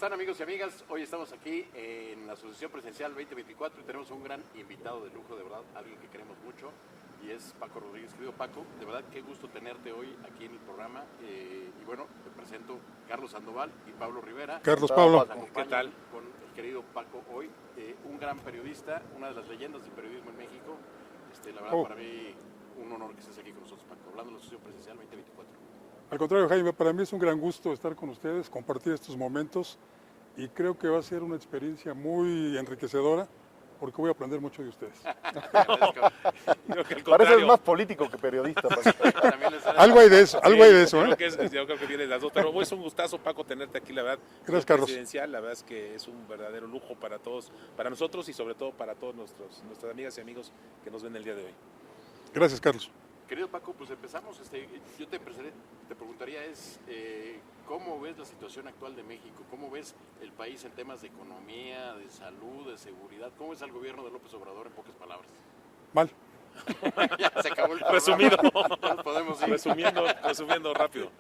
están, amigos y amigas? Hoy estamos aquí en la Asociación Presencial 2024 y tenemos un gran invitado de lujo, de verdad, alguien que queremos mucho, y es Paco Rodríguez. Querido Paco, de verdad, qué gusto tenerte hoy aquí en el programa. Y bueno, te presento Carlos Sandoval y Pablo Rivera. Carlos Pablo. ¿Qué tal? Con el querido Paco hoy, un gran periodista, una de las leyendas del periodismo en México. La verdad, para mí, un honor que estés aquí con nosotros, Paco, hablando de la Asociación Presencial 2024. Al contrario, Jaime, para mí es un gran gusto estar con ustedes, compartir estos momentos, y creo que va a ser una experiencia muy enriquecedora porque voy a aprender mucho de ustedes. Pareces más político que periodista. Algo hay de eso, algo hay de eso. Yo creo que viene las dos, pero es un gustazo, Paco, tenerte aquí, la verdad. Gracias, Carlos. Presidencial, la verdad es que es un verdadero lujo para todos, para nosotros y sobre todo para todos nuestras amigas y amigos que nos ven el día de hoy. Gracias, Carlos. Querido Paco, pues empezamos. Yo te preguntaría ¿cómo ves la situación actual de México? ¿Cómo ves el país en temas de economía, de salud, de seguridad? ¿Cómo ves al gobierno de López Obrador en pocas palabras? Mal. Ya se acabó el programa. Resumido. Podemos ir. Resumiendo rápido.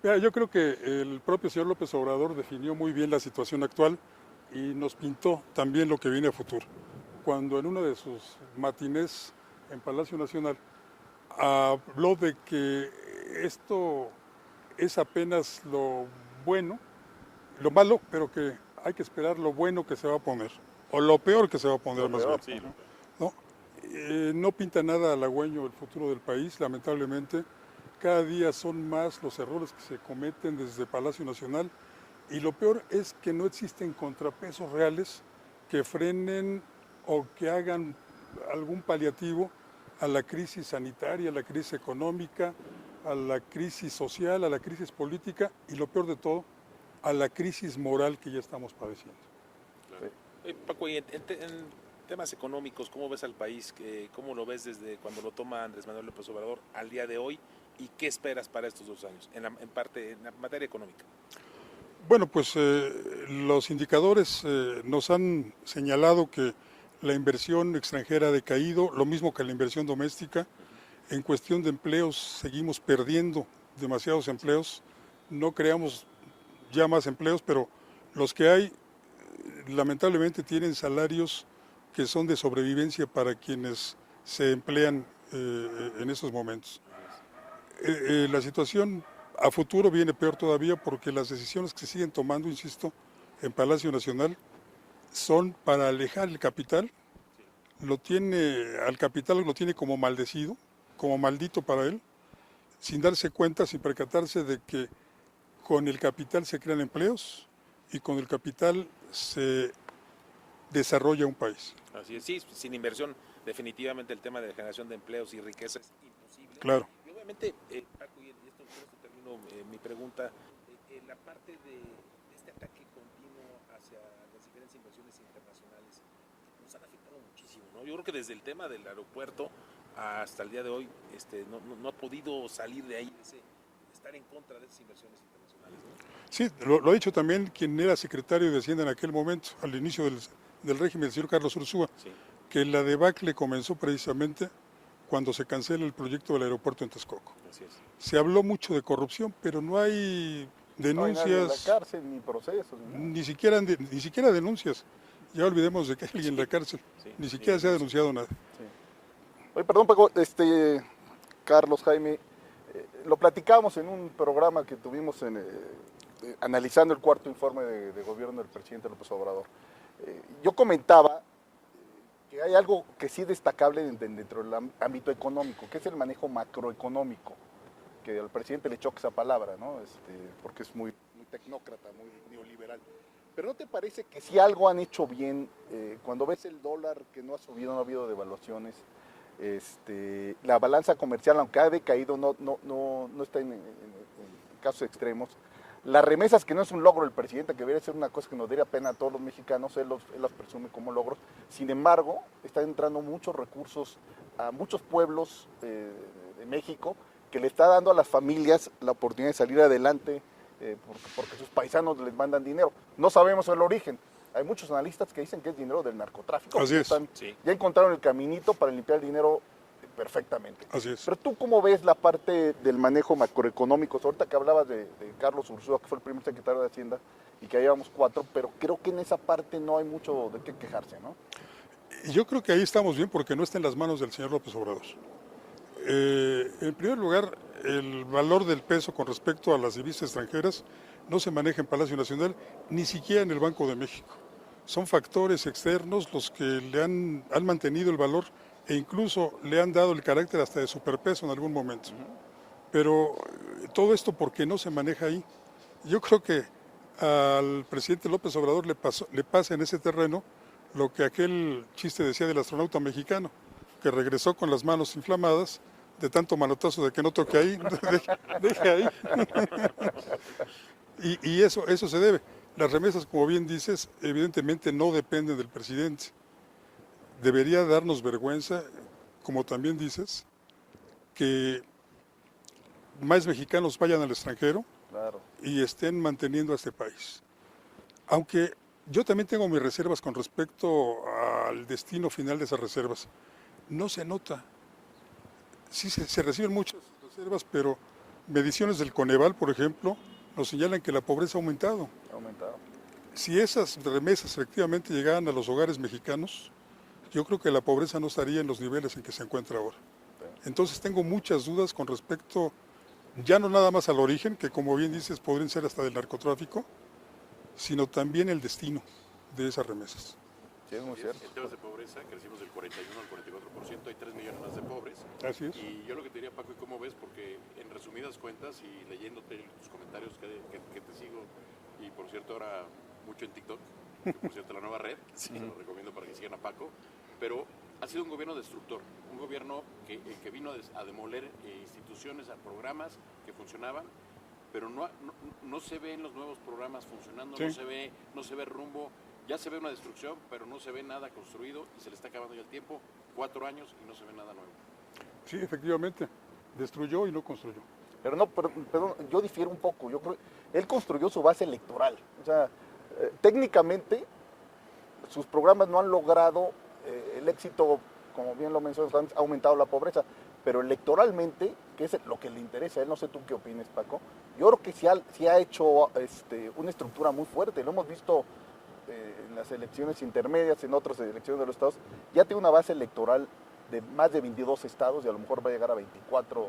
Mira, yo creo que el propio señor López Obrador definió muy bien la situación actual y nos pintó también lo que viene a futuro. Cuando en una de sus matinés en Palacio Nacional habló de que esto es apenas lo bueno, lo malo, pero que hay que esperar lo bueno que se va a poner, o lo peor que se va a poner más bien. Sí, ¿No? No pinta nada halagüeño el futuro del país, lamentablemente. Cada día son más los errores que se cometen desde Palacio Nacional, y lo peor es que no existen contrapesos reales que frenen o que hagan algún paliativo a la crisis sanitaria, a la crisis económica, a la crisis social, a la crisis política y, lo peor de todo, a la crisis moral que ya estamos padeciendo. Claro. Paco, y en temas económicos, ¿cómo ves al país? ¿Cómo lo ves desde cuando lo toma Andrés Manuel López Obrador al día de hoy? ¿Y qué esperas para estos 2 años en la materia económica? Bueno, pues los indicadores nos han señalado que la inversión extranjera ha decaído, lo mismo que la inversión doméstica. En cuestión de empleos, seguimos perdiendo demasiados empleos. No creamos ya más empleos, pero los que hay, lamentablemente, tienen salarios que son de sobrevivencia para quienes se emplean en esos momentos. La situación a futuro viene peor todavía porque las decisiones que se siguen tomando, insisto, en Palacio Nacional son para alejar el capital. Al capital lo tiene como maldecido, como maldito para él, sin darse cuenta, sin percatarse de que con el capital se crean empleos y con el capital se desarrolla un país. Así es, sí, sin inversión definitivamente el tema de la generación de empleos y riqueza es imposible. Claro. Y obviamente, Paco, y con esto termino mi pregunta, la parte de este ataque continuo hacia las diferentes inversiones internacionales nos han afectado muchísimo, ¿no? Yo creo que desde el tema del aeropuerto hasta el día de hoy no ha podido salir de ahí, estar en contra de esas inversiones internacionales, ¿no? Sí, lo ha dicho también quien era secretario de Hacienda en aquel momento, al inicio del régimen, el señor Carlos Ursúa, sí, que la debacle comenzó precisamente cuando se cancela el proyecto del aeropuerto en Texcoco. Así es. Se habló mucho de corrupción, pero no hay denuncias. No hay nadie en la cárcel, ni procesos. Ni siquiera denuncias. Ya olvidemos de que hay alguien en la cárcel. Sí, ni siquiera se ha denunciado nada. Sí. Oye, perdón, Paco, Carlos, Jaime, lo platicamos en un programa que tuvimos analizando el cuarto informe de gobierno del presidente López Obrador. Yo comentaba que hay algo que sí es destacable dentro del ámbito económico, que es el manejo macroeconómico, que al presidente le choca esa palabra, ¿no? Porque es muy tecnócrata, muy neoliberal. Pero ¿no te parece que si algo han hecho bien, cuando ves el dólar que no ha subido, no ha habido devaluaciones, la balanza comercial, aunque ha decaído, no está en casos extremos, las remesas, que no es un logro del presidente, que debería ser una cosa que nos daría pena a todos los mexicanos, él las presume como logros, sin embargo, están entrando muchos recursos a muchos pueblos de México, que le está dando a las familias la oportunidad de salir adelante, porque sus paisanos les mandan dinero. No sabemos el origen. Hay muchos analistas que dicen que es dinero del narcotráfico. Así es. Ya encontraron el caminito para limpiar el dinero perfectamente. Así es. Pero tú, ¿cómo ves la parte del manejo macroeconómico? Ahorita que hablabas de Carlos Ursúa, que fue el primer secretario de Hacienda, y que ya llevamos 4, pero creo que en esa parte no hay mucho de qué quejarse, ¿no? Yo creo que ahí estamos bien porque no está en las manos del señor López Obrador. En primer lugar, el valor del peso con respecto a las divisas extranjeras no se maneja en Palacio Nacional, ni siquiera en el Banco de México. Son factores externos los que le han mantenido el valor e incluso le han dado el carácter hasta de superpeso en algún momento. Pero todo esto porque no se maneja ahí. Yo creo que al presidente López Obrador le pasa en ese terreno lo que aquel chiste decía del astronauta mexicano, que regresó con las manos inflamadas de tanto manotazo de que no toque ahí, deje ahí. y eso se debe. Las remesas, como bien dices, evidentemente no dependen del presidente. Debería darnos vergüenza, como también dices, que más mexicanos vayan al extranjero Claro. y estén manteniendo a este país. Aunque yo también tengo mis reservas con respecto al destino final de esas reservas. No se nota. Sí se reciben muchas reservas, pero mediciones del Coneval, por ejemplo, nos señalan que la pobreza ha aumentado. Ha aumentado. Si esas remesas efectivamente llegaran a los hogares mexicanos, yo creo que la pobreza no estaría en los niveles en que se encuentra ahora. Entonces tengo muchas dudas con respecto, ya no nada más al origen, que como bien dices podrían ser hasta del narcotráfico, sino también el destino de esas remesas. Sí, es muy cierto. En temas de pobreza crecimos del 41 al 44%, hay 3 millones más de pobres. Así es. Y yo lo que te diría, Paco, ¿y cómo ves? Porque en resumidas cuentas y leyéndote tus comentarios que te sigo, y por cierto ahora mucho en TikTok, que por cierto la nueva red, se lo recomiendo para que sigan a Paco, pero ha sido un gobierno destructor, un gobierno que vino a demoler instituciones, a programas que funcionaban, pero no se ve en los nuevos programas funcionando, Sí. no se ve rumbo. Ya se ve una destrucción, pero no se ve nada construido y se le está acabando ya el tiempo, 4 años y no se ve nada nuevo. Sí, efectivamente, destruyó y no construyó. Pero no, perdón, yo difiero un poco. Yo creo él construyó su base electoral. O sea, técnicamente sus programas no han logrado el éxito, como bien lo mencionas antes, ha aumentado la pobreza, pero electoralmente, que es lo que le interesa a él, no sé tú qué opines, Paco, yo creo que sí ha hecho una estructura muy fuerte. Lo hemos visto en las elecciones intermedias, en otras elecciones de los estados, ya tiene una base electoral de más de 22 estados y a lo mejor va a llegar a 24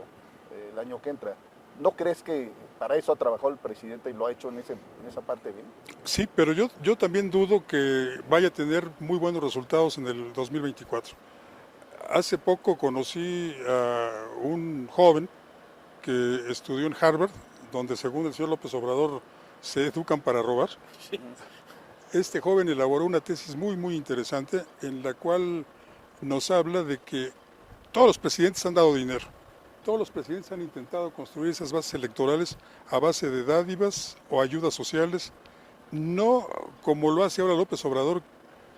el año que entra. ¿No crees que para eso ha trabajado el presidente y lo ha hecho en esa parte bien? Sí, pero yo también dudo que vaya a tener muy buenos resultados en el 2024. Hace poco conocí a un joven que estudió en Harvard, donde según el señor López Obrador se educan para robar. Este joven elaboró una tesis muy interesante en la cual nos habla de que todos los presidentes han dado dinero. Todos los presidentes han intentado construir esas bases electorales a base de dádivas o ayudas sociales, no como lo hace ahora López Obrador,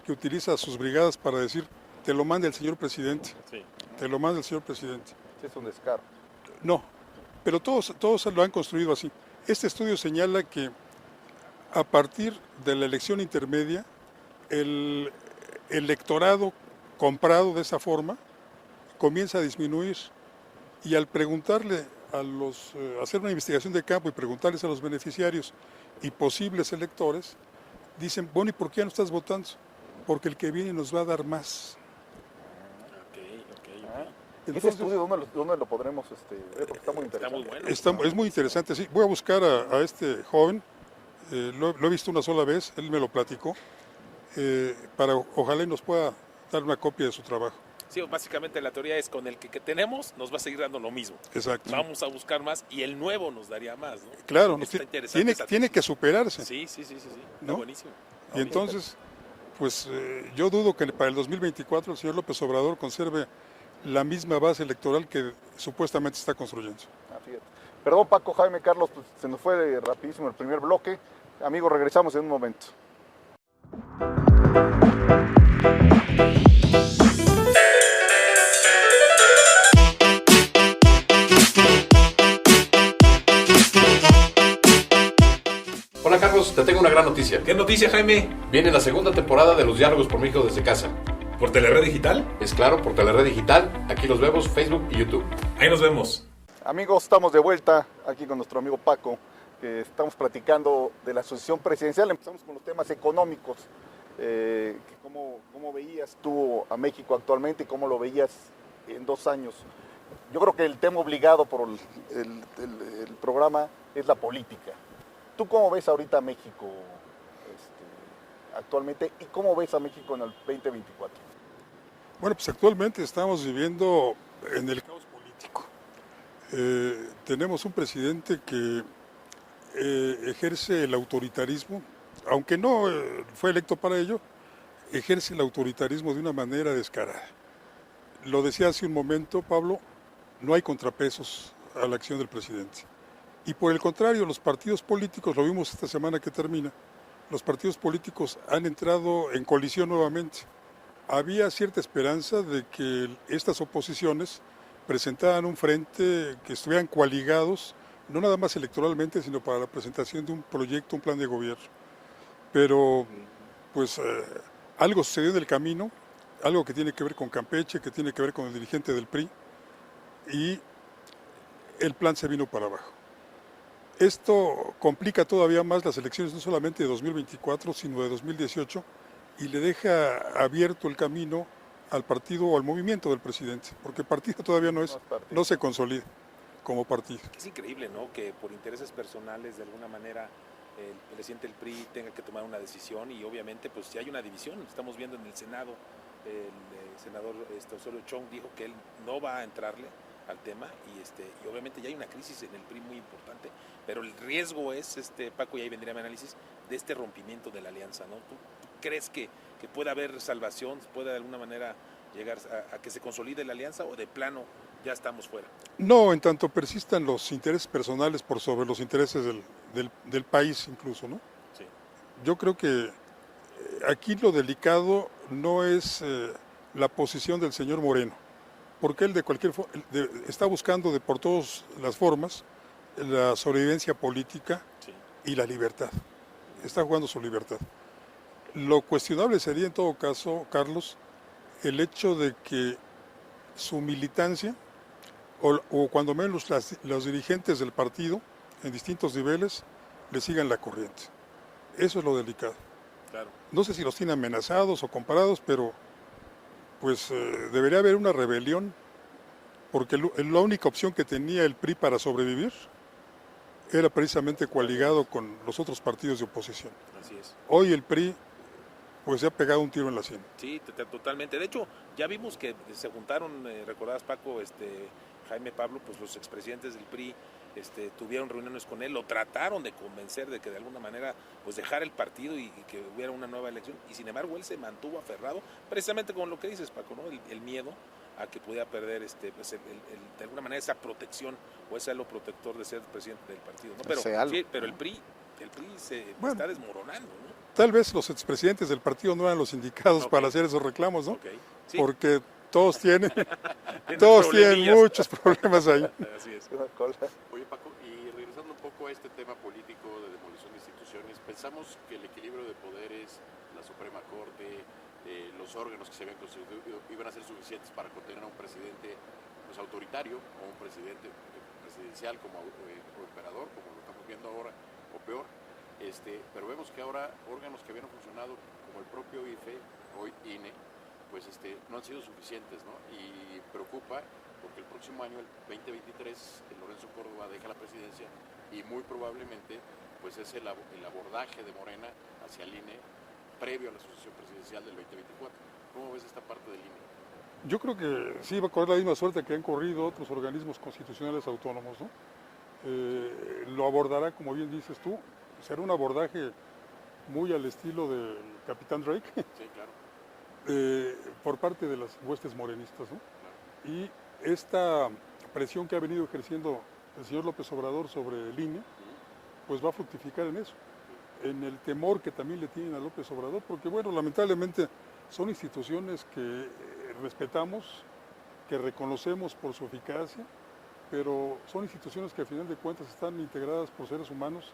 que utiliza sus brigadas para decir, te lo manda el señor presidente, Sí. te lo manda el señor presidente. Sí, es un descaro. No, pero todos lo han construido así. Este estudio señala que a partir de la elección intermedia, el electorado comprado de esa forma comienza a disminuir. Y al preguntarle hacer una investigación de campo y preguntarles a los beneficiarios y posibles electores, dicen, bueno, ¿y por qué no estás votando? Porque el que viene nos va a dar más. Ese Entonces, estudio, ¿dónde lo podremos ver? Porque está muy interesante. Está muy bueno. es muy interesante, sí. Voy a buscar a este joven, lo he visto una sola vez, él me lo platicó, ojalá y nos pueda dar una copia de su trabajo. Sí, básicamente la teoría es con el que tenemos nos va a seguir dando lo mismo. Exacto. Vamos a buscar más y el nuevo nos daría más, ¿no? Claro, Está interesante esa tiene tesis. que superarse. Sí. Está ¿No? buenísimo. Y entonces, pues yo dudo que para el 2024 el señor López Obrador conserve la misma base electoral que supuestamente está construyendo. Así es. Perdón, Paco, Jaime, Carlos, pues, se nos fue rapidísimo el primer bloque. Amigos, regresamos en un momento. Hola Carlos, te tengo una gran noticia. ¿Qué noticia, Jaime? Viene la segunda temporada de los Diálogos por México desde casa. ¿Por Telered Digital? Es claro, por Telered Digital. Aquí los vemos, Facebook y YouTube. Ahí nos vemos. Amigos, estamos de vuelta aquí con nuestro amigo Paco, que estamos platicando de la asociación presidencial. Empezamos con los temas económicos. ¿Cómo veías tú a México actualmente y cómo lo veías en 2 años? Yo creo que el tema obligado por el programa es la política. ¿Tú cómo ves ahorita a México actualmente y cómo ves a México en el 2024? Bueno, pues actualmente estamos viviendo en el caos político. Tenemos un presidente que ejerce el autoritarismo, aunque no fue electo para ello, ejerce el autoritarismo de una manera descarada. Lo decía hace un momento, Pablo, no hay contrapesos a la acción del presidente. Y por el contrario, los partidos políticos, lo vimos esta semana que termina, los partidos políticos han entrado en colisión nuevamente. Había cierta esperanza de que estas oposiciones presentaran un frente que estuvieran coaligados, no nada más electoralmente, sino para la presentación de un proyecto, un plan de gobierno. Pero, pues, algo sucedió en el camino, algo que tiene que ver con Campeche, que tiene que ver con el dirigente del PRI, y el plan se vino para abajo. Esto complica todavía más las elecciones, no solamente de 2024, sino de 2018, y le deja abierto el camino al partido o al movimiento del presidente, porque partido todavía no se consolida como partido. Es increíble, ¿no? Que por intereses personales, de alguna manera, el presidente del PRI tenga que tomar una decisión y obviamente, pues si hay una división, estamos viendo en el Senado, el senador Osorio Chong dijo que él no va a entrarle al tema y obviamente ya hay una crisis en el PRI muy importante, pero el riesgo es, Paco, y ahí vendría mi análisis, de este rompimiento de la alianza, ¿no? ¿Tú crees que pueda haber salvación, pueda de alguna manera llegar a que se consolide la alianza o de plano ya estamos fuera? No, en tanto persistan los intereses personales por sobre los intereses del país incluso, ¿no? Sí. Yo creo que aquí lo delicado no es la posición del señor Moreno, porque él de cualquier forma está buscando por todas las formas la sobrevivencia política Sí. y la libertad. Está jugando su libertad. Lo cuestionable sería en todo caso, Carlos, el hecho de que su militancia o cuando menos los dirigentes del partido en distintos niveles le sigan la corriente. Eso es lo delicado. Claro. No sé si los tiene amenazados o comparados, pero pues debería haber una rebelión, porque la única opción que tenía el PRI para sobrevivir era precisamente coaligado con los otros partidos de oposición. Así es. Hoy el PRI pues se ha pegado un tiro en la sien. Sí, totalmente. De hecho, ya vimos que se juntaron, recordabas, Paco, Jaime Pablo, pues los expresidentes del PRI tuvieron reuniones con él, lo trataron de convencer de que de alguna manera pues dejara el partido y que hubiera una nueva elección, y sin embargo él se mantuvo aferrado, precisamente con lo que dices, Paco, ¿no? El miedo a que pudiera perder pues de alguna manera esa protección o ese halo protector de ser presidente del partido, ¿no? Pero, sí, pero el PRI se está desmoronando, ¿no? Tal vez los expresidentes del partido no eran los indicados para hacer esos reclamos, ¿no? Okay. Sí. Porque todos tienen muchos problemas ahí. Así es. Oye, Paco, y regresando un poco a este tema político de demolición de instituciones, pensamos que el equilibrio de poderes, la Suprema Corte, los órganos que se habían constituido iban a ser suficientes para contener a un presidente pues, autoritario o un presidente presidencial como emperador, como lo estamos viendo ahora, o peor. Pero vemos que ahora órganos que habían funcionado como el propio IFE, hoy INE, pues no han sido suficientes, ¿no? Y preocupa porque el próximo año, el 2023, Lorenzo Córdoba deja la presidencia y muy probablemente pues es el abordaje de Morena hacia el INE previo a la sucesión presidencial del 2024. ¿Cómo ves esta parte del INE? Yo creo que sí va a correr la misma suerte que han corrido otros organismos constitucionales autónomos, ¿no? Lo abordará, como bien dices tú, será un abordaje muy al estilo del Capitán Drake. Sí, claro. Por parte de las huestes morenistas, ¿no? Claro. Y esta presión que ha venido ejerciendo el señor López Obrador sobre el INE, pues va a fructificar en eso, en el temor que también le tienen a López Obrador, porque bueno, lamentablemente son instituciones que respetamos, que reconocemos por su eficacia, pero son instituciones que al final de cuentas están integradas por seres humanos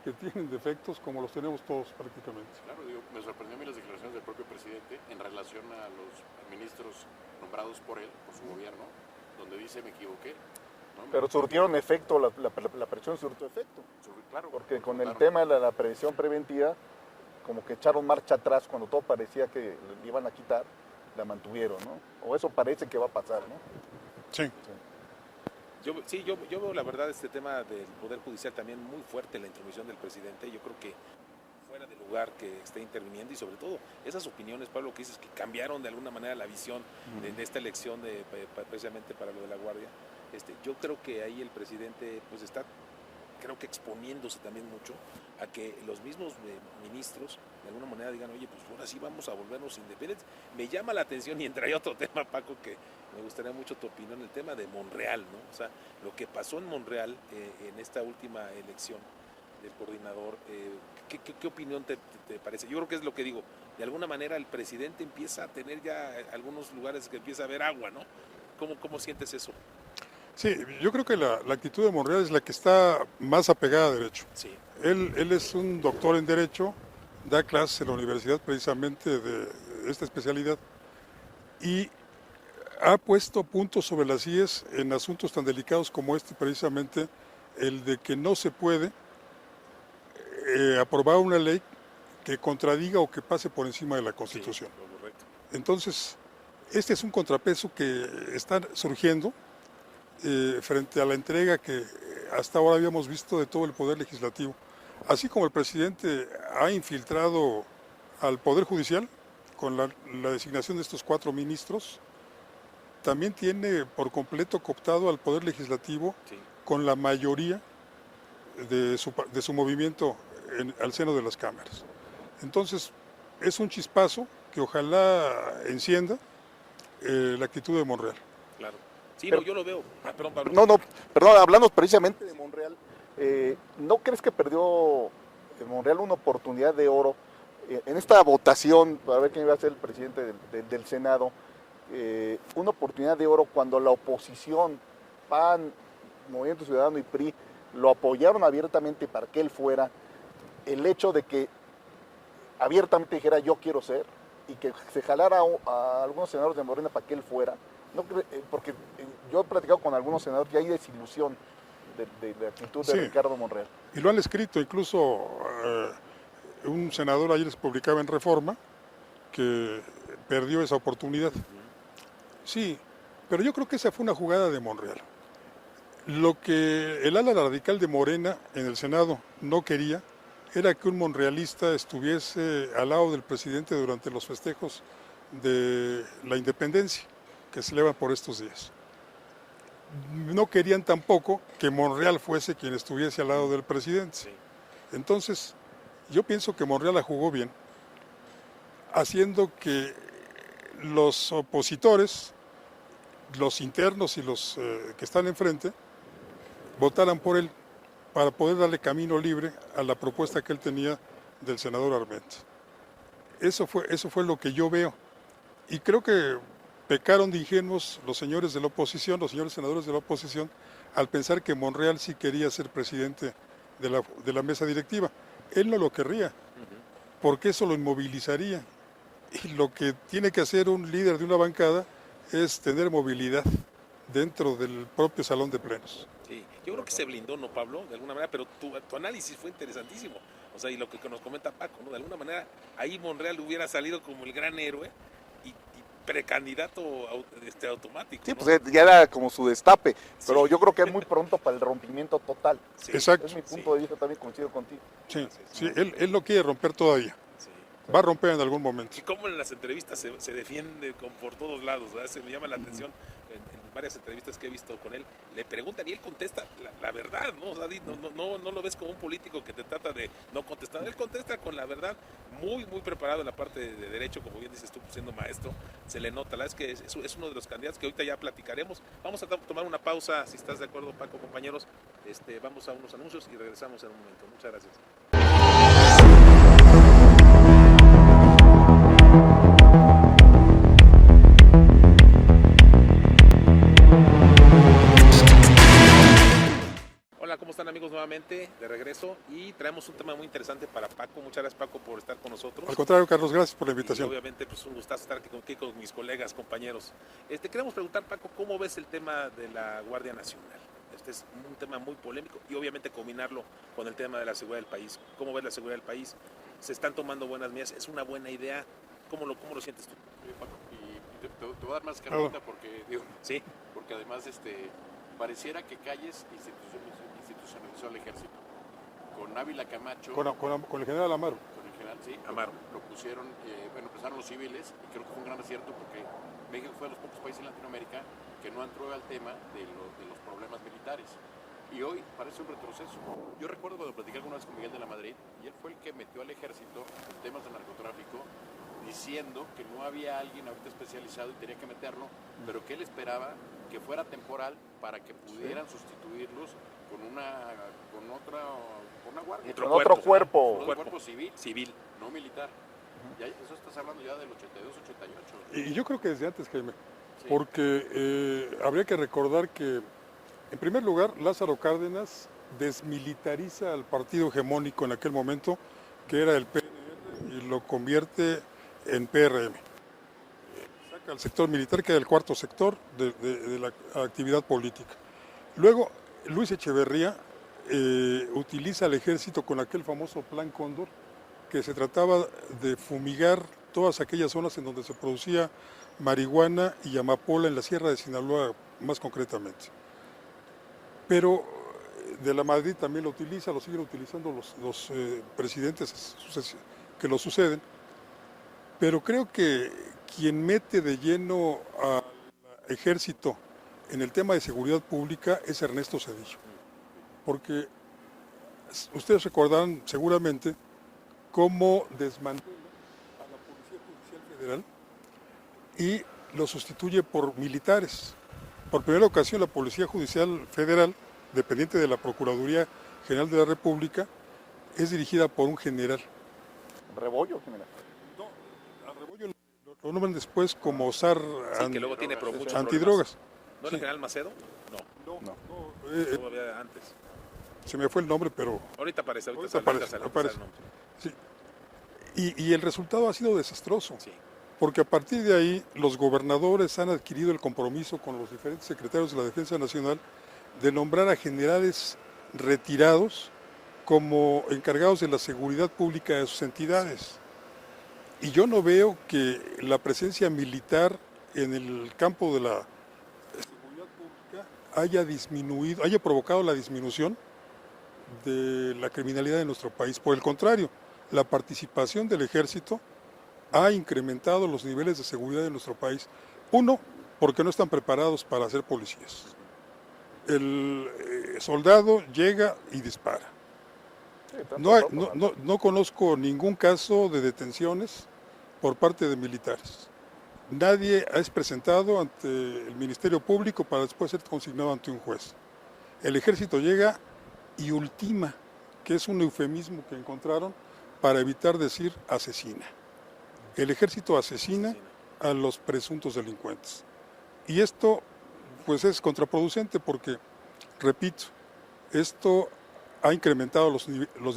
que tienen defectos como los tenemos todos prácticamente. Claro, digo, me sorprendió a mí las declaraciones del propio presidente en relación a los ministros nombrados por él, por su gobierno, donde dice me equivoqué. ¿no? Pero surtieron efecto, la presión surtió efecto. Claro, Porque con el claro. tema de la prevención preventiva, como que echaron marcha atrás cuando todo parecía que le iban a quitar, la mantuvieron, ¿no? O eso parece que va a pasar, ¿no? Sí. Yo veo la verdad este tema del Poder Judicial también muy fuerte, la intromisión del presidente. Yo creo que fuera de lugar que esté interviniendo y sobre todo esas opiniones, Pablo, que dices que cambiaron de alguna manera la visión de esta elección precisamente para lo de la Guardia. Yo creo que ahí el presidente pues está, creo que exponiéndose también mucho a que los mismos ministros de alguna manera digan, oye, pues ahora sí vamos a volvernos independientes. Me llama la atención y entraría otro tema, Paco, que me gustaría mucho tu opinión, el tema de Monreal, ¿no? O sea, lo que pasó en Monreal en esta última elección del coordinador, ¿qué opinión te parece? Yo creo que es lo que digo, de alguna manera el presidente empieza a tener ya algunos lugares que empieza a haber agua, ¿no? ¿Cómo sientes eso? Sí, yo creo que la actitud de Monreal es la que está más apegada a derecho. Sí. Él es un doctor en derecho, da clases en la universidad precisamente de esta especialidad y ha puesto puntos sobre las IES en asuntos tan delicados como este, precisamente el de que no se puede aprobar una ley que contradiga o que pase por encima de la Constitución. Sí, correcto. Entonces, este es un contrapeso que está surgiendo frente a la entrega que hasta ahora habíamos visto de todo el Poder Legislativo. Así como el presidente ha infiltrado al Poder Judicial con la designación de estos 4 ministros, también tiene por completo cooptado al Poder Legislativo Sí. con la mayoría de su movimiento al seno de las cámaras. Entonces, es un chispazo que ojalá encienda la actitud de Monreal. Claro. Sí, Pero- no, yo lo veo. Perdón, Pablo. No, perdón, hablando precisamente de Monreal, ¿no crees que perdió Monreal una oportunidad de oro en esta votación para ver quién iba a ser el presidente del Senado? Una oportunidad de oro cuando la oposición, PAN, Movimiento Ciudadano y PRI, lo apoyaron abiertamente para que él fuera, el hecho de que abiertamente dijera yo quiero ser y que se jalara a algunos senadores de Morena para que él fuera. No, porque yo he platicado con algunos senadores y hay desilusión de la actitud de Sí. Ricardo Monreal. Y lo han escrito, incluso un senador ayer les publicaba en Reforma que perdió esa oportunidad. Sí, pero yo creo que esa fue una jugada de Monreal. Lo que el ala radical de Morena en el Senado no quería era que un monrealista estuviese al lado del presidente durante los festejos de la independencia que se celebran por estos días. No querían tampoco que Monreal fuese quien estuviese al lado del presidente. Sí. Entonces, yo pienso que Monreal la jugó bien, haciendo que los opositores, los internos y los que están enfrente, votaran por él para poder darle camino libre a la propuesta que él tenía del senador Armenta. Eso fue lo que yo veo. Y creo que pecaron de ingenuos los señores de la oposición, los señores senadores de la oposición, al pensar que Monreal sí quería ser presidente de la mesa directiva. Él no lo querría, porque eso lo inmovilizaría. Y lo que tiene que hacer un líder de una bancada es tener movilidad dentro del propio salón de plenos. Sí, yo creo que se blindó, ¿no, Pablo? De alguna manera, pero tu análisis fue interesantísimo. O sea, y lo que nos comenta Paco, ¿no? De alguna manera, ahí Monreal hubiera salido como el gran héroe y precandidato automático. Sí, ¿no? pues ya era como su destape, pero Sí. yo creo que es muy pronto para el rompimiento total. Sí, Exacto. Es mi punto de vista, también coincido contigo. Sí, sí, él no quiere romper todavía. sí. Va a romper en algún momento. Y cómo en las entrevistas se defiende por todos lados, ¿verdad? Se me llama la atención en varias entrevistas que he visto con él, le preguntan y él contesta la verdad, ¿no? O sea, no lo ves como un político que te trata de no contestar, él contesta con la verdad, muy preparado en la parte de derecho, como bien dices tú, siendo maestro, se le nota, la verdad es que es uno de los candidatos que ahorita ya platicaremos. Vamos a tomar una pausa, si estás de acuerdo, Paco, compañeros, vamos a unos anuncios y regresamos en un momento. Muchas gracias. Hola, ¿cómo están, amigos? Nuevamente de regreso y traemos teníamos un tema muy interesante para Paco. Muchas gracias, Paco, por estar con nosotros. Al contrario, Carlos, gracias por la Y invitación. obviamente, pues un gustazo estar aquí con mis colegas, compañeros. Queremos preguntar, Paco, ¿cómo ves el tema de la Guardia Nacional? Este es un tema muy polémico y obviamente combinarlo con el tema de la seguridad del país. ¿Cómo ves la seguridad del país? ¿Se están tomando buenas medidas? ¿Es una buena idea? ¿Cómo lo sientes tú? Oye, Paco, y te voy a dar más carnita porque, digo, Sí, porque además pareciera que Calles institucionalizó al ejército. Con Ávila Camacho, Con el general Amaro. con el general, sí, Amaro. lo pusieron, empezaron los civiles y creo que fue un gran acierto porque México fue de los pocos países en Latinoamérica que no entró al tema de los problemas militares. Y hoy parece un retroceso. Yo recuerdo cuando platicé alguna vez con Miguel de la Madrid y él fue el que metió al ejército en temas de narcotráfico diciendo que no había alguien ahorita especializado y tenía que meterlo, pero que él esperaba que fuera temporal para que pudieran sustituirlos con una guardia. Con otro cuerpo. Con un cuerpo civil, civil. no militar. Ya, eso estás hablando ya del 82, 88. Y yo creo que desde antes, Jaime, Sí. porque habría que recordar que, en primer lugar, Lázaro Cárdenas desmilitariza al partido hegemónico en aquel momento, que era el PRR, y lo convierte en PRM. Saca al sector militar, que era el cuarto sector de la actividad política. Luego, Luis Echeverría utiliza al ejército con aquel famoso Plan Cóndor, que se trataba de fumigar todas aquellas zonas en donde se producía marihuana y amapola en la Sierra de Sinaloa, más concretamente. Pero de la Madrid también lo utiliza, lo siguen utilizando los presidentes que lo suceden. Pero creo que quien mete de lleno al ejército en el tema de seguridad pública es Ernesto Zedillo. Porque ustedes recordarán seguramente cómo desmantela a la Policía Judicial Federal y lo sustituye por militares. Por primera ocasión, la Policía Judicial Federal, dependiente de la Procuraduría General de la República, es dirigida por un general. Rebollo, general. No, a Rebollo lo nombran después como SAR Sí, que luego tiene muchos antidrogas. problemas. ¿No era Sí. el general Macedo? No. Todavía antes. Se me fue el nombre, pero Ahorita aparece, Ahorita sale aparece, el aparece. nombre. sí. Y el resultado ha sido desastroso. Sí. Porque a partir de ahí los gobernadores han adquirido el compromiso con los diferentes secretarios de la Defensa Nacional de nombrar a generales retirados como encargados de la seguridad pública de sus entidades. Y yo no veo que la presencia militar en el campo de la seguridad pública haya provocado la disminución de la criminalidad en nuestro país. Por el contrario, la participación del ejército ha incrementado los niveles de seguridad de nuestro país. Uno, porque no están preparados para ser policías. El soldado llega y dispara. Sí, tanto No, ropa, no conozco ningún caso de detenciones por parte de militares. Nadie es presentado ante el Ministerio Público para después ser consignado ante un juez. El ejército llega y ultima, que es un eufemismo que encontraron para evitar decir asesina. El ejército asesina a los presuntos delincuentes. Y esto pues es contraproducente porque, repito, esto ha incrementado los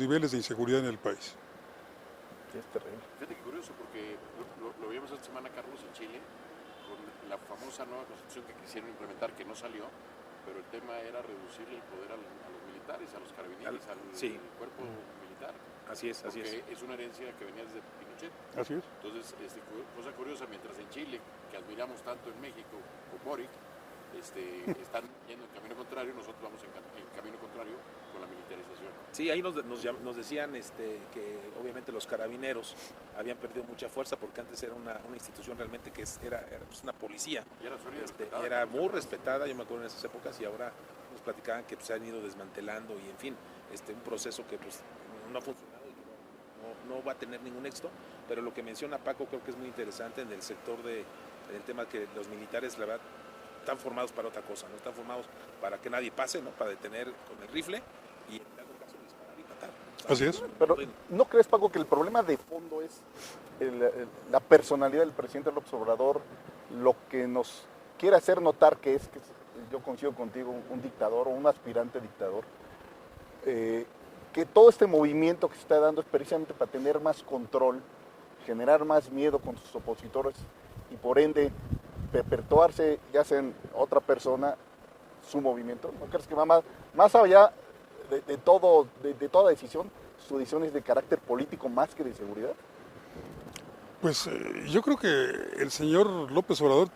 niveles de inseguridad en el país. Sí, es terrible. Fíjate que curioso, porque lo vimos esta semana, Carlos, en Chile, con la famosa nueva constitución que quisieron implementar, que no salió, pero el tema era reducirle el poder a los militares, a los carabineros, al Sí. cuerpo militar. Así es, así Porque es. es una herencia que venía desde Pinochet. Así es. Entonces, cosa curiosa, mientras en Chile, que admiramos tanto en México, con Boric, están yendo en camino contrario, nosotros vamos en camino contrario con la militarización. Sí, ahí nos decían que obviamente los carabineros habían perdido mucha fuerza porque antes era una institución realmente que era pues, una policía. Y era sólida, respetada, Era ¿no? muy respetada, yo me acuerdo en esas épocas, y ahora nos platicaban que pues, se han ido desmantelando y en fin, un proceso que pues no ha funcionado y que no va a tener ningún éxito, pero lo que menciona Paco creo que es muy interesante en el sector en el tema que los militares, la verdad, están formados para otra cosa, no están formados para que nadie pase, ¿no? Para detener con el rifle y en dado caso disparar y matar. Así es. Pero ¿no crees, Paco, que el problema de fondo es la personalidad del presidente López Obrador, lo que nos quiere hacer notar que yo coincido contigo, un dictador o un aspirante dictador? que todo este movimiento que se está dando es precisamente para tener más control, generar más miedo con sus opositores y por ende perpetuarse, ya sea en otra persona, su movimiento? ¿No crees que va más allá de toda decisión, su decisión es de carácter político más que de seguridad? Pues yo creo que el señor López Obrador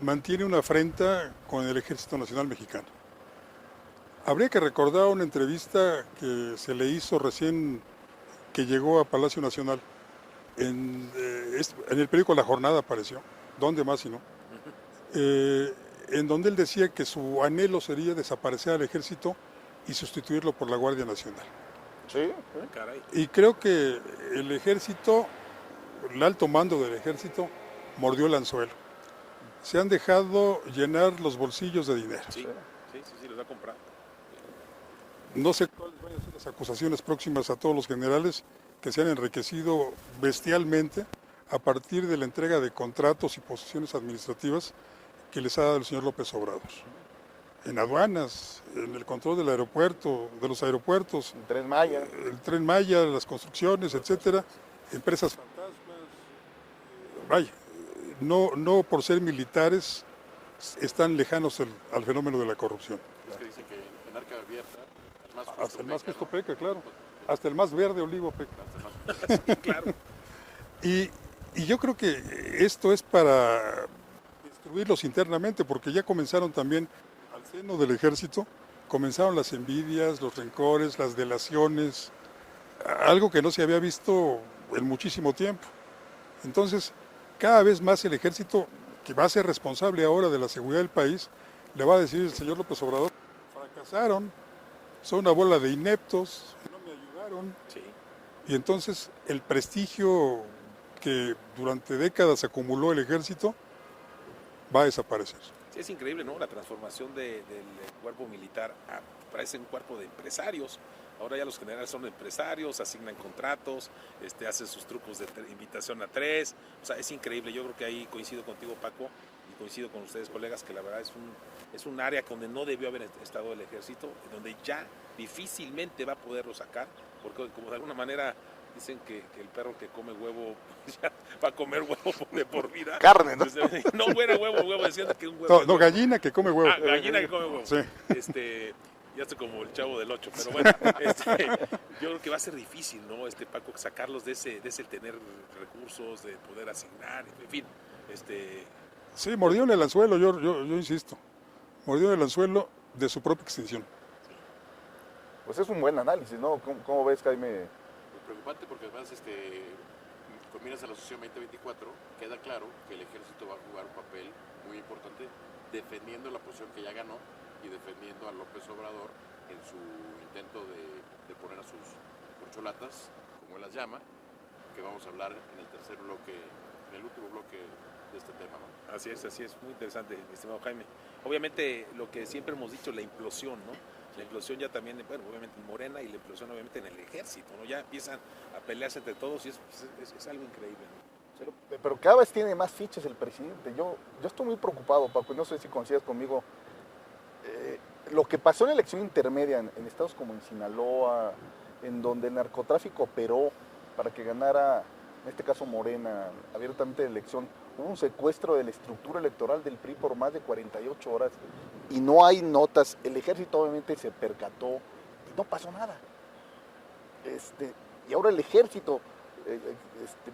mantiene una afrenta con el Ejército Nacional Mexicano. Habría que recordar una entrevista que se le hizo recién que llegó a Palacio Nacional. En el periódico La Jornada apareció, ¿dónde más si no? En donde él decía que su anhelo sería desaparecer al ejército y sustituirlo por la Guardia Nacional. Sí. Caray. Y creo que el ejército, el alto mando del ejército, mordió el anzuelo. Se han dejado llenar los bolsillos de dinero. Sí, los ha comprado. No sé cuáles van a ser las acusaciones próximas a todos los generales que se han enriquecido bestialmente a partir de la entrega de contratos y posiciones administrativas que les ha dado el señor López Obrador. En aduanas, en el control del aeropuerto, de los aeropuertos, El Tren Maya. el Tren Maya, las construcciones, etcétera, empresas fantasmas. Vaya, no por ser militares están lejanos al fenómeno de la corrupción. Es que dice que en arca abierta, el más justo Hasta el más peca, justo ¿no? peca, claro. Hasta el más verde olivo peca. Hasta el más- Claro. Y yo creo que esto es para destruirlos internamente, porque ya comenzaron también al seno del ejército, comenzaron las envidias, los rencores, las delaciones, algo que no se había visto en muchísimo tiempo. Entonces, cada vez más el ejército, que va a ser responsable ahora de la seguridad del país, le va a decir el señor López Obrador, fracasaron, son una bola de ineptos, no me ayudaron. Sí. Y entonces el prestigio que durante décadas acumuló el ejército va a desaparecer. Sí, es increíble, ¿no? La transformación del cuerpo militar parece un cuerpo de empresarios. Ahora ya los generales son empresarios, asignan contratos, hacen sus trucos de invitación a tres. O sea, es increíble. Yo creo que ahí coincido contigo, Paco, y coincido con ustedes, colegas, que la verdad es un área donde no debió haber estado el ejército, donde ya difícilmente va a poderlo sacar, porque como de alguna manera dicen que el perro que come huevo ya va a comer huevo de por vida. Carne, ¿no? No, fuera huevo, decían que un huevo. No, gallina que come huevo. Gallina que come huevo. Sí. Ya estoy como el Chavo del 8, pero bueno, yo creo que va a ser difícil, ¿no? Paco, sacarlos de ese tener recursos, de poder asignar, en fin, Sí, mordió en el anzuelo, yo insisto. Mordió en el anzuelo de su propia extinción. Pues es un buen análisis, ¿no? ¿Cómo ves, Jaime? Muy preocupante porque además combinas a la Asociación 2024, queda claro que el ejército va a jugar un papel muy importante defendiendo la posición que ya ganó y defendiendo a López Obrador en su intento de poner a sus corcholatas, como él las llama, que vamos a hablar en el tercer bloque, en el último bloque de este tema, ¿no? Así es, muy interesante, mi estimado Jaime. Obviamente, lo que siempre hemos dicho, la implosión, ¿no? La implosión ya también, bueno, obviamente en Morena y la implosión obviamente en el ejército, ¿no? Ya empiezan a pelearse entre todos y es algo increíble, ¿no? Pero cada vez tiene más fichas el presidente. Yo estoy muy preocupado, Paco, y no sé si coincidas conmigo. Lo que pasó en la elección intermedia en estados como en Sinaloa, en donde el narcotráfico operó para que ganara, en este caso Morena, abiertamente la elección, hubo un secuestro de la estructura electoral del PRI por más de 48 horas y no hay notas. El ejército obviamente se percató y no pasó nada. Y ahora el ejército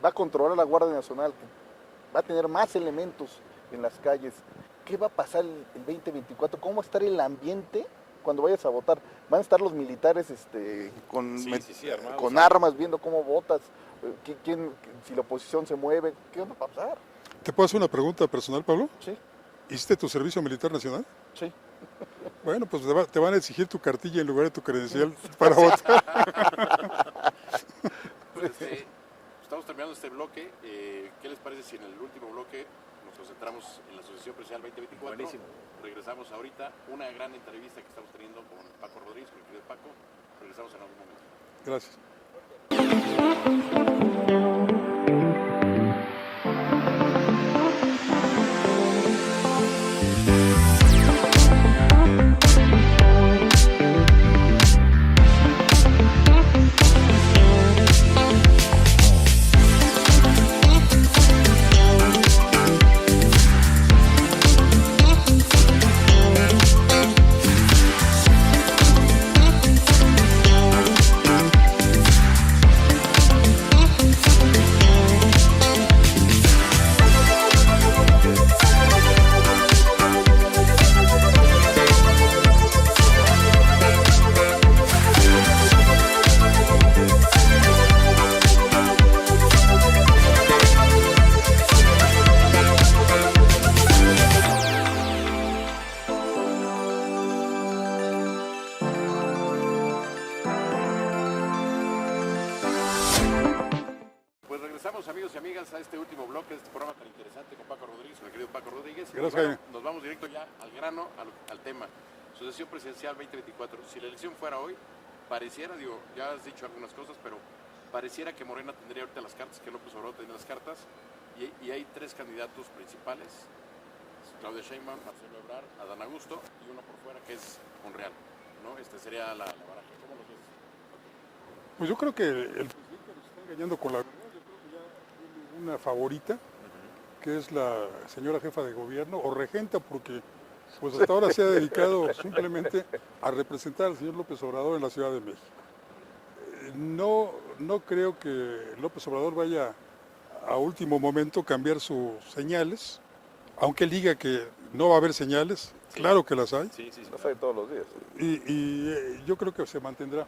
va a controlar a la Guardia Nacional, que va a tener más elementos en las calles. ¿Qué va a pasar el 2024? ¿Cómo va a estar el ambiente cuando vayas a votar? ¿Van a estar los militares con armados, armas viendo cómo votas? Si la oposición se mueve, ¿qué va a pasar? ¿Te puedo hacer una pregunta personal, Pablo? Sí, ¿Hiciste tu servicio militar nacional? sí. Bueno, pues te van a exigir tu cartilla en lugar de tu credencial para votar. Pues, estamos terminando este bloque. ¿Qué les parece si en el último bloque nos concentramos en la Asociación Presidencial 2024? Buenísimo. Regresamos ahorita. Una gran entrevista que estamos teniendo con Paco Rodríguez, con el querido Paco. Regresamos en algún momento. Gracias. regresamos, amigos y amigas, a este último bloque de este programa tan interesante con Paco Rodríguez, con el querido Paco Rodríguez. Y Gracias, bueno, Jaime. nos vamos directo ya al grano, al tema. Sucesión presidencial 2024. Si la elección fuera hoy, pareciera, digo, ya has dicho algunas cosas, pero pareciera que Morena tendría ahorita las cartas, que López Obrador tendría las cartas, y hay tres candidatos principales: Claudia Sheinbaum, Marcelo Ebrard, Adán Augusto, y uno por fuera que es Monreal, ¿no? Esta sería la baraja. ¿Cómo lo ves? Pues yo creo que el presidente nos está engañando con la verdad. Yo creo que ya tiene una favorita, que es la señora jefa de gobierno, o regenta, porque pues hasta ahora se ha dedicado simplemente a representar al señor López Obrador en la Ciudad de México. No creo que López Obrador vaya a último momento cambiar sus señales, aunque él diga que no va a haber señales, claro que las hay, Sí, sí, sí. Las hay todos los días. yo creo que se mantendrá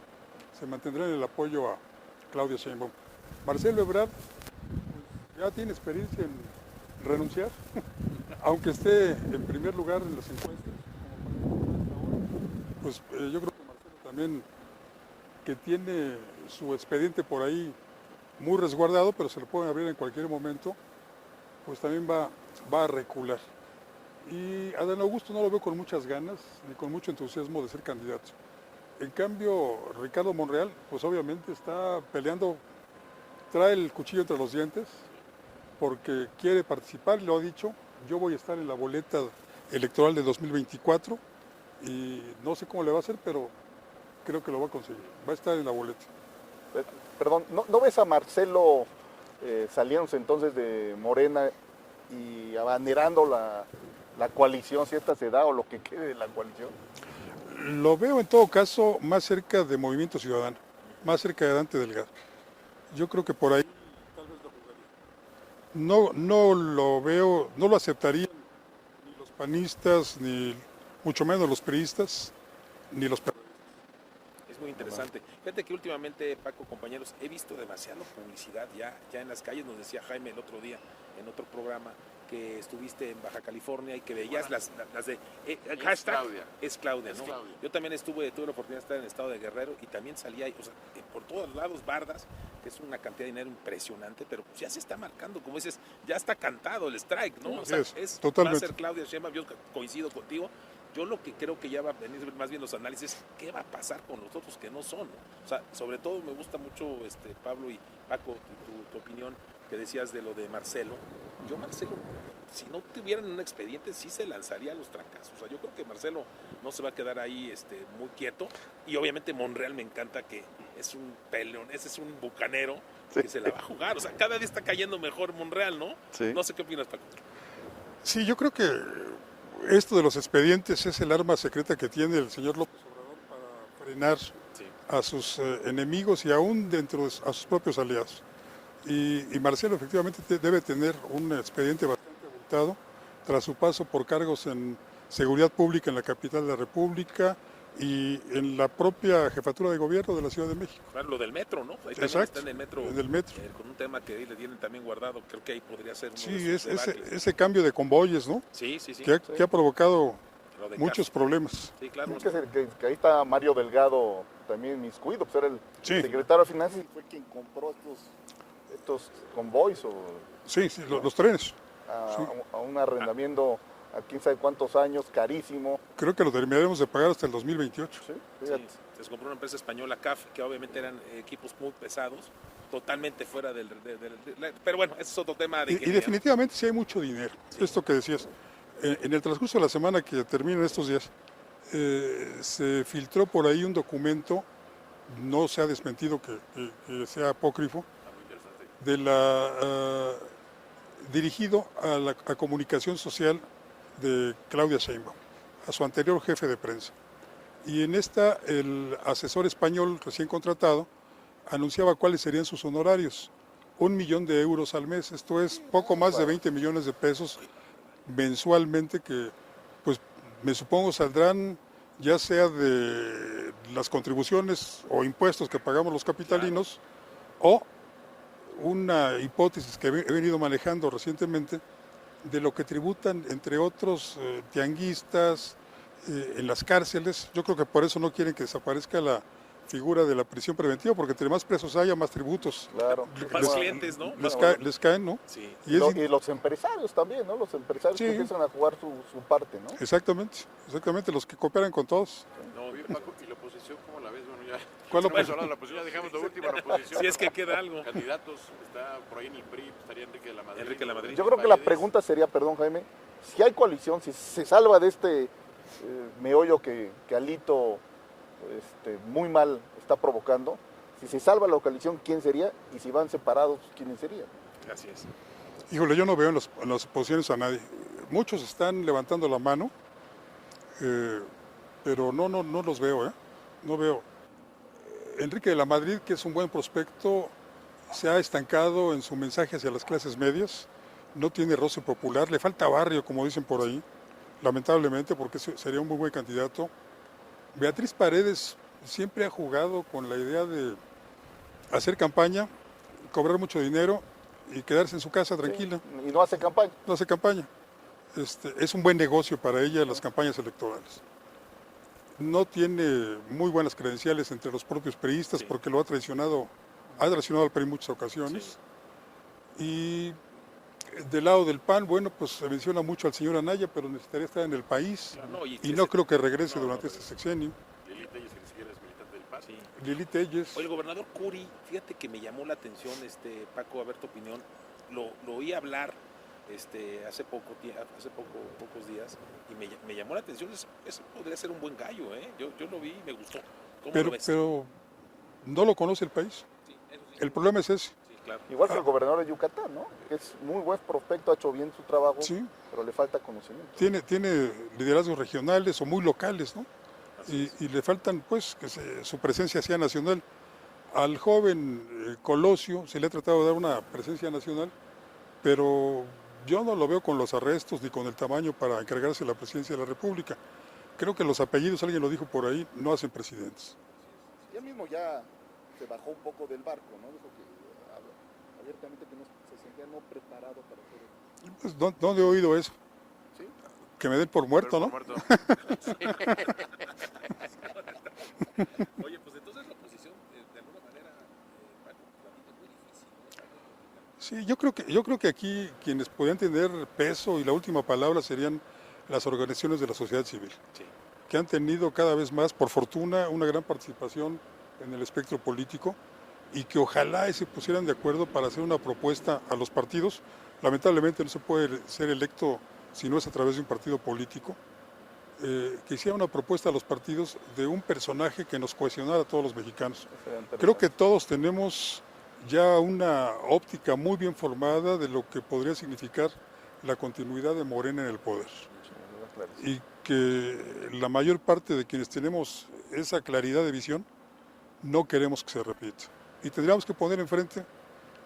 en el apoyo a Claudia Sheinbaum. Marcelo Ebrard pues, ya tiene experiencia en renunciar, aunque esté en primer lugar en las encuestas, pues yo creo que Marcelo también, que tiene su expediente por ahí muy resguardado, pero se lo pueden abrir en cualquier momento, pues también va a recular. Y Adán Augusto no lo veo con muchas ganas ni con mucho entusiasmo de ser candidato. En cambio, Ricardo Monreal, pues obviamente está peleando, trae el cuchillo entre los dientes, porque quiere participar, lo ha dicho. Yo voy a estar en la boleta electoral de 2024 y no sé cómo le va a hacer, pero creo que lo va a conseguir. Va a estar en la boleta. Perdón, ¿no ves a Marcelo saliéndose entonces de Morena y abanderando la coalición, si esta se da o lo que quede de la coalición? Lo veo en todo caso más cerca de Movimiento Ciudadano, más cerca de Dante Delgado. Yo creo que por ahí tal vez lo jugaría. No lo veo, no lo aceptarían ni los panistas, ni mucho menos los priistas, ni los periodistas. Es muy interesante. Fíjate que últimamente, Paco, compañeros, he visto demasiada publicidad ya en las calles. Nos decía Jaime el otro día en otro programa que estuviste en Baja California y que veías las de hashtag Claudia. es Claudia, ¿no? Claudia. Yo también tuve la oportunidad de estar en el estado de Guerrero y también salía ahí, o sea, por todos lados bardas, que es una cantidad de dinero impresionante, pero pues ya se está marcando, como dices, ya está cantado el strike, ¿no? O sea, va a Totalmente. ser Claudia Sheinbaum. Yo coincido contigo. Yo lo que creo que ya va a venir más bien los análisis, ¿qué va a pasar con los otros que no son? ¿No? O sea, sobre todo me gusta mucho, Pablo y Paco, tu opinión que decías de lo de Marcelo. Yo Marcelo, si no tuvieran un expediente, sí se lanzaría a los trancazos. O sea, yo creo que Marcelo no se va a quedar ahí muy quieto. Y obviamente Monreal me encanta, que es un peleón, ese es un bucanero que se la va a jugar. O sea, cada día está cayendo mejor Monreal, ¿no? Sí. No sé qué opinas, Paco. Sí, yo creo que esto de los expedientes es el arma secreta que tiene el señor López Obrador para frenar a sus enemigos y aún a sus propios aliados. Y Marcelo efectivamente debe tener un expediente bastante abultado tras su paso por cargos en seguridad pública en la capital de la República y en la propia jefatura de gobierno de la Ciudad de México. Claro, lo del metro, ¿no? Ahí también Exacto, está en el metro, del metro. con un tema que ahí le tienen también guardado. Creo que ahí podría ser uno Sí, de sus debacles. ese cambio de convoyes, ¿no? Sí. Que ha provocado Lo de muchos Castro. problemas. Sí, claro. Que ahí está Mario Delgado también miscuido, pues era el Sí. secretario de Finanzas y fue quien compró estos convoys Sí, los trenes. a un arrendamiento a quién sabe cuántos años, carísimo. Creo que lo terminaremos de pagar hasta el 2028. ¿Sí? Sí, Fíjate. se compró una empresa española, CAF, que obviamente eran equipos muy pesados, totalmente fuera pero bueno, ese es otro tema de Y ingeniería. definitivamente sí hay mucho dinero. Esto que decías. En el transcurso de la semana que termina estos días, se filtró por ahí un documento, no se ha desmentido que sea apócrifo, dirigido a la comunicación social de Claudia Sheinbaum, a su anterior jefe de prensa. Y en esta el asesor español recién contratado anunciaba cuáles serían sus honorarios: 1 millón de euros al mes, esto es poco más de 20 millones de pesos mensualmente, que pues me supongo saldrán ya sea de las contribuciones o impuestos que pagamos los capitalinos, o una hipótesis que he venido manejando recientemente de lo que tributan, entre otros, tianguistas en las cárceles. Yo creo que por eso no quieren que desaparezca la figura de la prisión preventiva, porque entre más presos haya, más tributos Claro. Más clientes, ¿no? les caen, ¿no? Sí. Y es Y los empresarios también, ¿no? Los empresarios Sí. que empiezan a jugar su parte, ¿no? exactamente, los que cooperan con todos. No, bien, Paco, ¿y la oposición cómo la ves? Bueno, ya ¿Cuál no hemos oposición? hablado de la oposición, ya dejamos lo último, la oposición. Si es que queda algo. Candidatos, está por ahí en el PRI, estaría Enrique de la Madrid. Enrique de la Madrid. Yo creo que la pregunta sería, perdón Jaime, si hay coalición, si se salva de este meollo que Alito muy mal está provocando, si se salva la coalición, ¿quién sería? Y si van separados, ¿quiénes serían? Así es. Híjole, yo no veo en las oposiciones a nadie. Muchos están levantando la mano, pero no los veo, no veo. Enrique de la Madrid, que es un buen prospecto, se ha estancado en su mensaje hacia las clases medias, no tiene roce popular, le falta barrio, como dicen por ahí, lamentablemente, porque sería un muy buen candidato. Beatriz Paredes siempre ha jugado con la idea de hacer campaña, cobrar mucho dinero y quedarse en su casa tranquila. Sí, y no hace campaña. No hace campaña. Es un buen negocio para ella las campañas electorales. No tiene muy buenas credenciales entre los propios priistas porque lo ha traicionado al PRI en muchas ocasiones. Y del lado del PAN, bueno, pues se menciona mucho al señor Anaya, pero necesitaría estar en el país y no creo que regrese durante este sexenio. Lili Telles, que ni siquiera es militante del PAN. Sí. Lili Telles. Oye, el gobernador Curi, fíjate que me llamó la atención, Paco, a ver tu opinión. Lo oí hablar hace pocos días y me llamó la atención. Eso podría ser un buen gallo, ¿eh? Yo lo vi y me gustó. ¿Cómo lo ves? Pero no lo conoce el país. Sí, eso sí. El problema es ese. Sí, claro. Igual que el gobernador de Yucatán, ¿no? Que es muy buen prospecto, ha hecho bien su trabajo, Sí. pero le falta conocimiento. Tiene liderazgos regionales o muy locales, ¿no? Y le faltan, pues, su presencia sea nacional. Al joven Colosio se le ha tratado de dar una presencia nacional, pero yo no lo veo con los arrestos ni con el tamaño para encargarse de la presidencia de la República. Creo que los apellidos, alguien lo dijo por ahí, no hacen presidentes. Y él mismo ya se bajó un poco del barco, ¿no? Dijo que abiertamente que no, se sentía no preparado para hacer eso. Pues, ¿dónde he oído eso? ¿Sí? Que me den por muerto, ¿no? Muerto. Oye, pues entonces la oposición, de alguna manera, Paco, la tiene muy difícil, ¿no? Sí, yo creo que aquí quienes podrían tener peso y la última palabra serían las organizaciones de la sociedad civil, Sí. que han tenido cada vez más, por fortuna, una gran participación en el espectro político y que ojalá se pusieran de acuerdo para hacer una propuesta a los partidos. Lamentablemente no se puede ser electo si no es a través de un partido político. Que hiciera una propuesta a los partidos de un personaje que nos cohesionara a todos los mexicanos. Creo que todos tenemos ya una óptica muy bien formada de lo que podría significar la continuidad de Morena en el poder. Y que la mayor parte de quienes tenemos esa claridad de visión no queremos que se repita. Y tendríamos que poner enfrente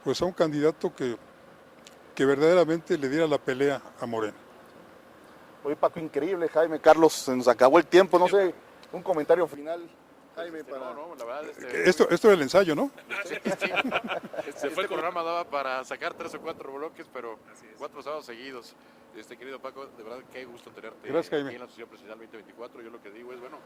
pues, a un candidato que verdaderamente le diera la pelea a Morena. Oye, Paco, increíble, Jaime. Carlos, se nos acabó el tiempo. No sé, un comentario final, Jaime, para... No, la verdad, Esto era el ensayo, ¿no? Este programa daba para sacar 3 o 4 bloques, pero 4 sábados seguidos. Querido Paco, de verdad qué gusto tenerte. Gracias, Jaime. Aquí en la Asociación Presidencial 2024. Yo lo que digo es, bueno,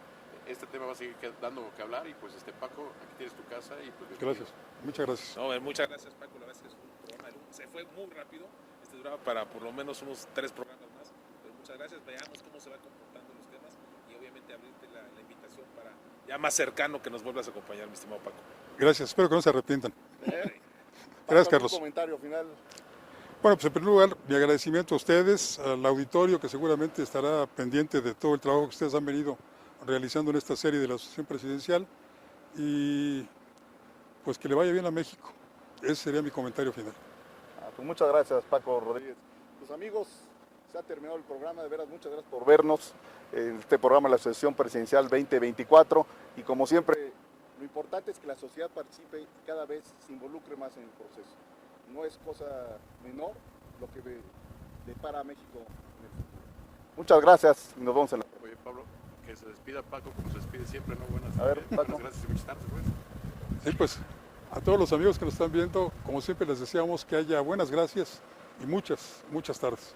este tema va a seguir dando que hablar y pues Paco, aquí tienes tu casa y pues Gracias, muchas gracias. No, muchas gracias, Paco. La verdad es que es un programa, se fue muy rápido. Duraba para por lo menos unos 3 programas más. Pero muchas gracias. Veamos cómo se van comportando los temas y obviamente abrirte la invitación para ya más cercano que nos vuelvas a acompañar, mi estimado Paco. Gracias, espero que no se arrepientan. Gracias, Carlos. Un comentario final. Bueno, pues en primer lugar, mi agradecimiento a ustedes, al auditorio que seguramente estará pendiente de todo el trabajo que ustedes han venido realizando en esta serie de la Asociación Presidencial y pues que le vaya bien a México. Ese sería mi comentario final. Pues muchas gracias, Paco Rodríguez. Pues amigos, se ha terminado el programa, de veras, muchas gracias por vernos en este programa de la Asociación Presidencial 2024 y como siempre, lo importante es que la sociedad participe y cada vez se involucre más en el proceso. No es cosa menor lo que depara a México en el futuro. Muchas gracias y nos vemos en la próxima. Oye, Pablo, que se despida Paco como se despide siempre, ¿no? Buenas, A ver, Paco. buenas gracias y muchas tardes, pues. Sí, pues a todos los amigos que nos están viendo, como siempre les deseamos que haya buenas gracias y muchas tardes.